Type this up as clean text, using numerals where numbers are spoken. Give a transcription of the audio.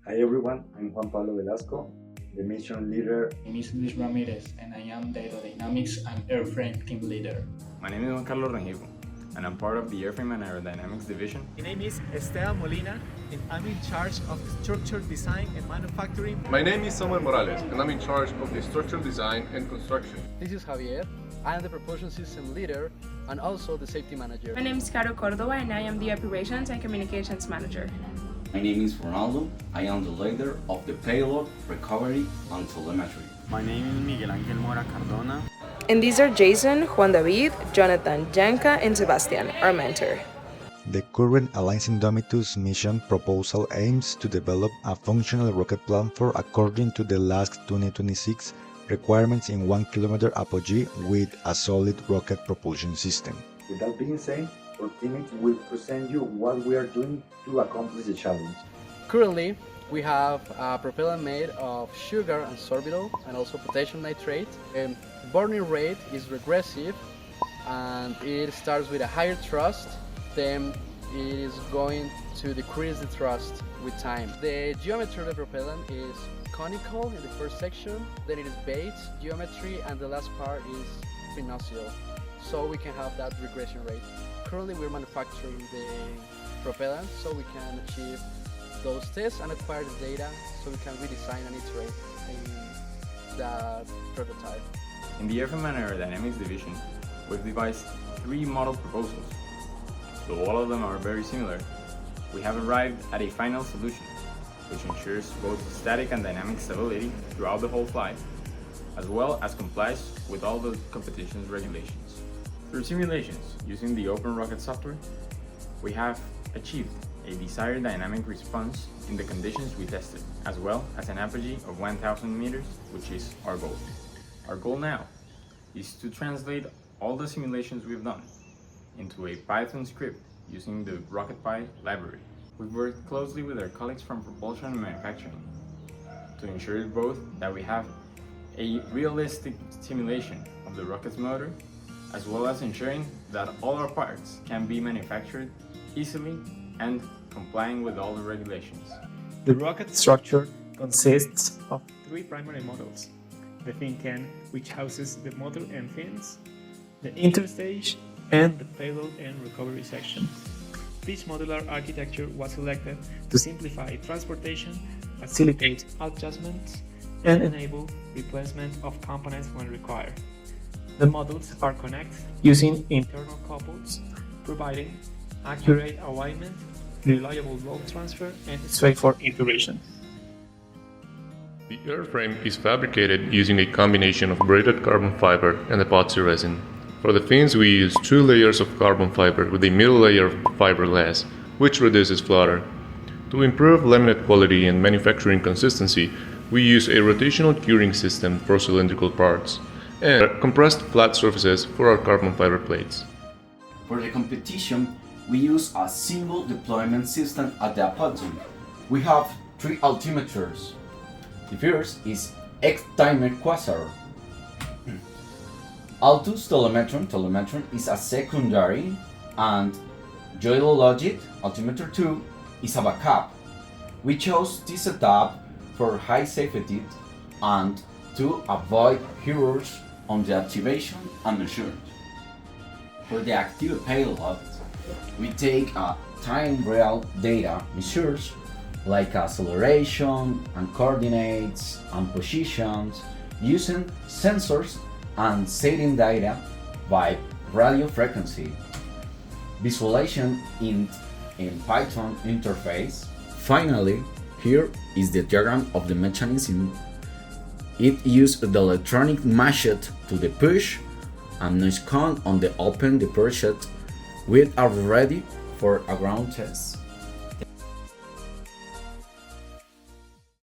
Hi everyone, I'm Juan Pablo Velasco, the mission leader. My name is Luis Ramirez, and I am the Aerodynamics and Airframe Team Leader. My name is Juan Carlos Rengifo, and I'm part of the Airframe and Aerodynamics Division. My name is Esteban Molina, and I'm in charge of structure design and manufacturing. My name is Samuel Morales, and I'm in charge of the structural design and construction. This is Javier. I am the propulsion system leader and also the safety manager. My name is Caro Cordova, and I am the operations and communications manager. My name is Ronaldo. I am the leader of the payload, recovery, and telemetry. My name is Miguel Ángel Mora Cardona. And these are Jason, Juan David, Jonathan, Janka, and Sebastian, our mentor. The current Alliance Indomitus mission proposal aims to develop a functional rocket platform according to the LASC 2026 requirements in 1 kilometer apogee with a solid rocket propulsion system. With that being said, our teammates will present you what we are doing to accomplish the challenge. Currently, we have a propellant made of sugar and sorbitol and also potassium nitrate. Burning rate is regressive and it starts with a higher thrust, then it is going to decrease the thrust with time. The geometry of the propellant is conical in the first section, then it is base geometry, and the last part is prenuptial, so we can have that regression rate. Currently we're manufacturing the propellant so we can achieve those tests and acquire the data so we can redesign and iterate in that prototype. In the Airframe and Aerodynamics Division, we've devised 3 model proposals. Though all of them are very similar, we have arrived at a final solution, which ensures both static and dynamic stability throughout the whole flight, as well as complies with all the competition's regulations. Through simulations using the Open Rocket software, we have achieved a desired dynamic response in the conditions we tested, as well as an apogee of 1000 meters, which is our goal. Our goal now is to translate all the simulations we've done into a Python script using the RocketPy library. We've worked closely with our colleagues from propulsion and manufacturing to ensure both that we have a realistic simulation of the rocket's motor, as well as ensuring that all our parts can be manufactured easily and complying with all the regulations. The rocket structure consists of 3 primary models: the fin can, which houses the motor and fins, the interstage, and the payload and recovery section. This modular architecture was selected to simplify transportation, facilitate adjustments, and enable replacement of components when required. The modules are connected using internal couples, providing accurate alignment, reliable load transfer, and straightforward integration. The airframe is fabricated using a combination of braided carbon fiber and epoxy resin. For the fins, we use 2 layers of carbon fiber with a middle layer of fiberglass, which reduces flutter. To improve laminate quality and manufacturing consistency, we use a rotational curing system for cylindrical parts and compressed flat surfaces for our carbon fiber plates. For the competition, we use a single deployment system at the apogee. We have 3 altimeters. The first is X-timer quasar. Altus telemetron is a secondary, and Joylogit altimeter 2 is a backup. We chose this setup for high safety and to avoid errors on the activation and measurement. For the active payload, we take time real data measures like acceleration and coordinates and positions using sensors and setting data by radio frequency. Visualization in Python interface. Finally, here is the diagram of the mechanism. It uses the electronic machete to the push and noise count on the open the parachute with are ready for a ground test.